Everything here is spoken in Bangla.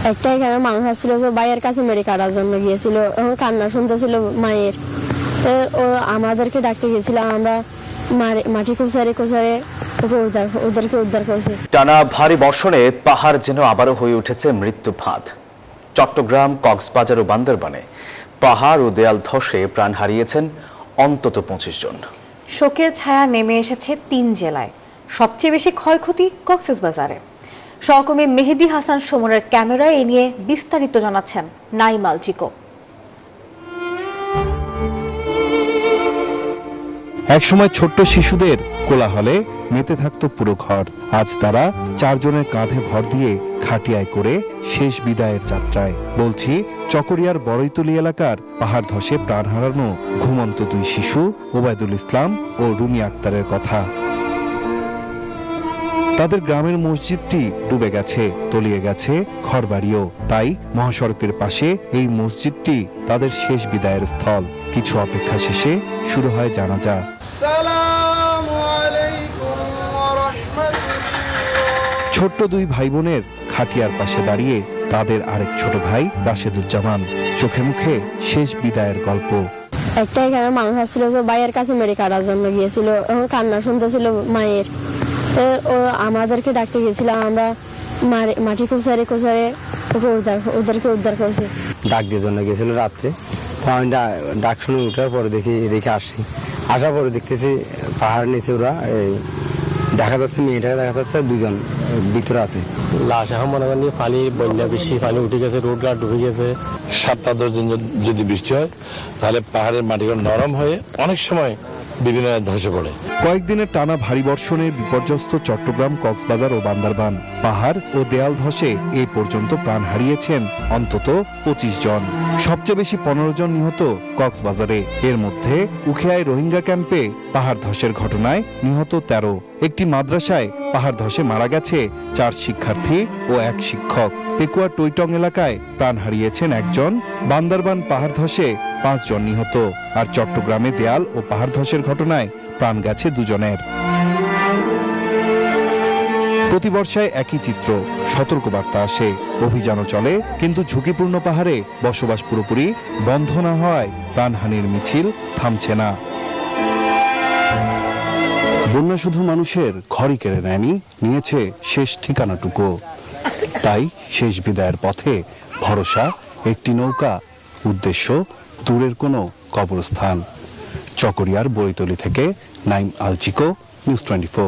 একটা এখানে মানুষ আসছিল যে ভাইয়ের কাছে মেরে কাটার জন্য গিয়েছিল, এবং কান্না শুনতেছিল মায়ের। তো ও আমাদেরকে ডাকতে গেছিলাম, আমরা মাটি কোচারে কোচারে ওদেরকে উদ্ধার করেছি। টানা ভারী বর্ষণে পাহাড় যেন আবারও হয়ে উঠেছে মৃত্যু ফাঁদ। চট্টগ্রাম, কক্সবাজার ও বান্দরবানে পাহাড় ও দেয়াল ধসে প্রাণ হারিয়েছেন অন্তত 25 জন। শোকের ছায়া নেমে এসেছে 3 জেলায়। সবচেয়ে বেশি ক্ষয়ক্ষতি কক্সবাজারে। সহকর্মী মেহেদি হাসান সুমনের ক্যামেরায় এ নিয়ে বিস্তারিত জানাচ্ছেন নাইম আলচিকো। একসময় ছোট্ট শিশুদের কোলাহলে মেতে থাকতো পুরো ঘর। আজ তারা 4 জনের কাঁধে ভর দিয়ে খাটিয়ায় করে শেষ বিদায়ের যাত্রায়। বলছি চকরিয়ার বড়ইতলী এলাকার পাহাড় ধসে প্রাণ হারানো ঘুমন্ত 2 শিশু ওবায়দুল ইসলাম ও রুমি আক্তারের কথা। তাদের গ্রামের মসজিদটি ডুবে গেছে, তলিয়ে গেছে ঘরবাড়িও। তাই মহাসড়কের পাশে এই মসজিদটি তাদের শেষ বিদায়ের স্থল। কিছু অপেক্ষা শেষে শুরু হয় জানাজা। ছোট্ট 2 ভাই বোনের খাটিয়ার পাশে দাঁড়িয়ে তাদের আরেক ছোট ভাই রাশেদুজ্জামান। চোখে মুখে শেষ বিদায়ের গল্প। একটা এখানে মানুষ আসছিল যে ভাইয়ের কাছে মেরে কাটার জন্য গিয়েছিল, এবং কান্না শুনতেছিল মায়ের। তো ও আমাদেরকে ডাকতে গেছিলাম, আমরা মাটি কোচারে কোচারে ওদেরকে উদ্ধার করেছি। ডাক দিয়ে জন্য গেছিল রাত্রে। তো আমি ডাক শুনে উঠার পরে দেখে আসছি। আসার পরে দেখতেছি পাহাড় নিচে ওরা দেখা যাচ্ছে, মেয়েটাকে দেখা যাচ্ছে 2 জন ভিতরে আছে। লাশ এখন মনে করেন পানি, বন্যা বেশি পানি উঠে গেছে, রোড ঘাট ডুবে গেছে। 7-10 দিন যদি বৃষ্টি হয় তাহলে পাহাড়ের মাটিগুলো নরম হয়ে অনেক সময় বিভিন্ন ধসে পড়ে। কয়েকদিনের টানা ভারী বর্ষণে বিপর্যস্ত চট্টগ্রাম, কক্সবাজার ও বান্দরবান। পাহাড় ও দেয়াল ধসে এ পর্যন্ত প্রাণ হারিয়েছেন অন্তত 25 জন। সবচেয়ে বেশি 15 জন নিহত কক্সবাজারে। এর মধ্যে উখিয়ায় রোহিঙ্গা ক্যাম্পে পাহাড় ধসের ঘটনায় নিহত 13। একটি মাদ্রাসায় পাহাড় ধসে মারা গেছে 4 শিক্ষার্থী ও 1 শিক্ষক। পেকুয়া টইটং এলাকায় প্রাণ হারিয়েছেন 1 জন। বান্দরবান পাহাড় ধসে 5 জন নিহত। আর চট্টগ্রামে দেয়াল ও পাহাড় ধসের ঘটনায় প্রাণ গেছে 2 জনের। প্রতি বর্ষায় একই চিত্র, সতর্কবার্তা আসে, অভিযানও চলে, কিন্তু ঝুঁকিপূর্ণ পাহাড়ে বসবাস পুরোপুরি বন্ধ না হওয়ায় প্রাণহানির মিছিল থামছে না। বন্যা শুধু মানুষের ঘরই কেড়ে নেয়নি, নিয়েছে শেষ ঠিকানাটুকু। তাই শেষ বিদায়ের পথে ভরসা একটি নৌকা, উদ্দেশ্য দূরের কোনো কবরস্থান। চকরিয়ার বড়ইতলী থেকে নাইম আলচিকো, নিউজ 24।